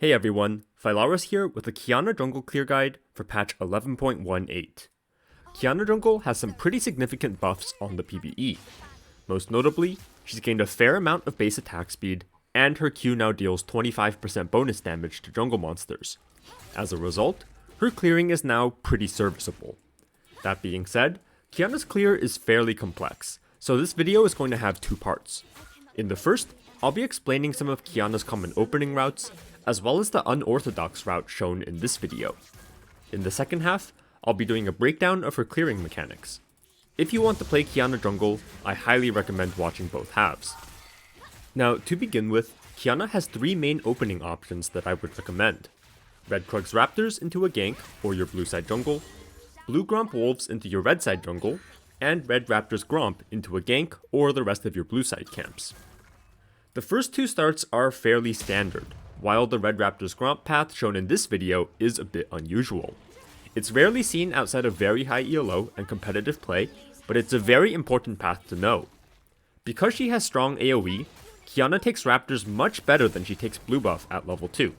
Hey everyone, Phylaris here with the Qiyana Jungle Clear Guide for patch 11.18. Qiyana Jungle has some pretty significant buffs on the PBE. Most notably, she's gained a fair amount of base attack speed, and her Q now deals 25% bonus damage to jungle monsters. As a result, her clearing is now pretty serviceable. That being said, Qiyana's clear is fairly complex, so this video is going to have two parts. In the first, I'll be explaining some of Qiyana's common opening routes, as well as the unorthodox route shown in this video. In the second half, I'll be doing a breakdown of her clearing mechanics. If you want to play Qiyana Jungle, I highly recommend watching both halves. Now, to begin with, Qiyana has three main opening options that I would recommend. Red Krugs Raptors into a gank, or your blue side jungle, Blue Gromp Wolves into your red side jungle, and Red Raptors Gromp into a gank or the rest of your blue side camps. The first two starts are fairly standard, while the Red Raptors Gromp path shown in this video is a bit unusual. It's rarely seen outside of very high ELO and competitive play, but it's a very important path to know. Because she has strong AoE, Qiyana takes Raptors much better than she takes blue buff at level 2,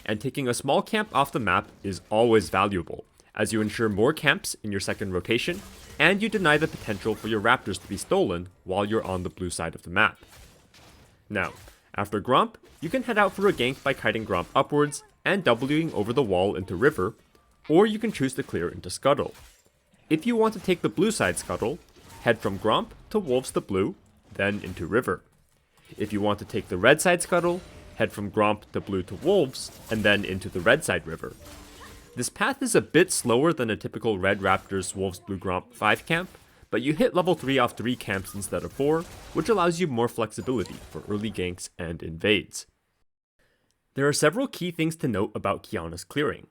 and taking a small camp off the map is always valuable, as you ensure more camps in your second rotation, and you deny the potential for your Raptors to be stolen while you're on the blue side of the map. Now, after Gromp, you can head out for a gank by kiting Gromp upwards and Wing over the wall into River, or you can choose to clear into Scuttle. If you want to take the blue side Scuttle, head from Gromp to Wolves the blue, then into River. If you want to take the red side Scuttle, head from Gromp to blue to Wolves, and then into the red side River. This path is a bit slower than a typical Red Raptors Wolves Blue Gromp 5 camp, but you hit level 3 off 3 camps instead of 4, which allows you more flexibility for early ganks and invades. There are several key things to note about Qiyana's clearing.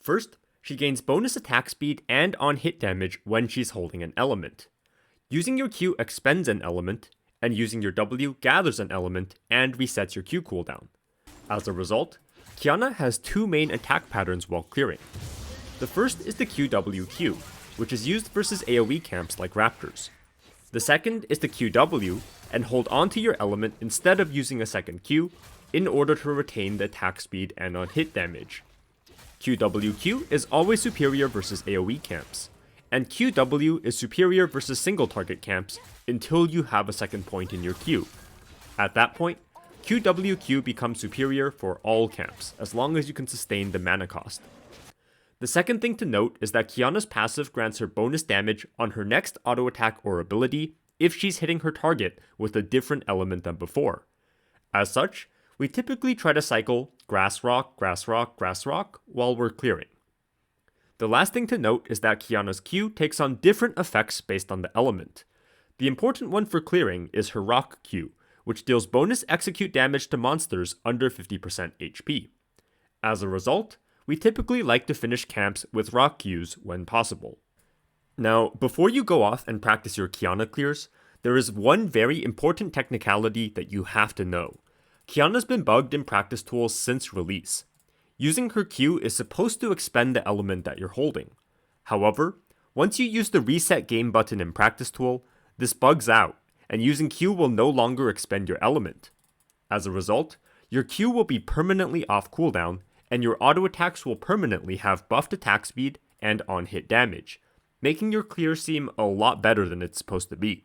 First, she gains bonus attack speed and on-hit damage when she's holding an element. Using your Q expends an element, and using your W gathers an element and resets your Q cooldown. As a result, Qiyana has two main attack patterns while clearing. The first is the QWQ, which is used versus AoE camps like Raptors. The second is the QW, and hold onto your element instead of using a second Q, in order to retain the attack speed and on-hit damage. QWQ is always superior versus AoE camps, and QW is superior versus single target camps until you have a second point in your Q. At that point, QWQ becomes superior for all camps, as long as you can sustain the mana cost. The second thing to note is that Qiyana's passive grants her bonus damage on her next auto attack or ability if she's hitting her target with a different element than before. As such, we typically try to cycle Grass Rock, Grass Rock, Grass Rock while we're clearing. The last thing to note is that Qiyana's Q takes on different effects based on the element. The important one for clearing is her Rock Q, which deals bonus execute damage to monsters under 50% HP. As a result, we typically like to finish camps with Rock Qs when possible. Now, before you go off and practice your Qiyana clears, there is one very important technicality that you have to know. Qiyana's been bugged in practice tools since release. Using her Q is supposed to expend the element that you're holding. However, once you use the reset game button in practice tool, this bugs out, and using Q will no longer expend your element. As a result, your Q will be permanently off cooldown, and your auto attacks will permanently have buffed attack speed and on-hit damage, making your clear seem a lot better than it's supposed to be.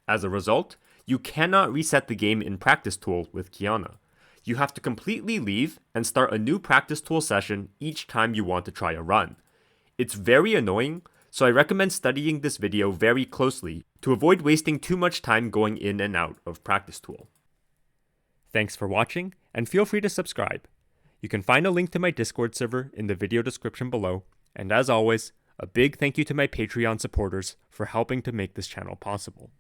As a result, you cannot reset the game in practice tool with Qiyana. You have to completely leave and start a new practice tool session each time you want to try a run. It's very annoying, so I recommend studying this video very closely to avoid wasting too much time going in and out of practice tool. Thanks for watching, and feel free to subscribe. You can find a link to my Discord server in the video description below, and as always, a big thank you to my Patreon supporters for helping to make this channel possible.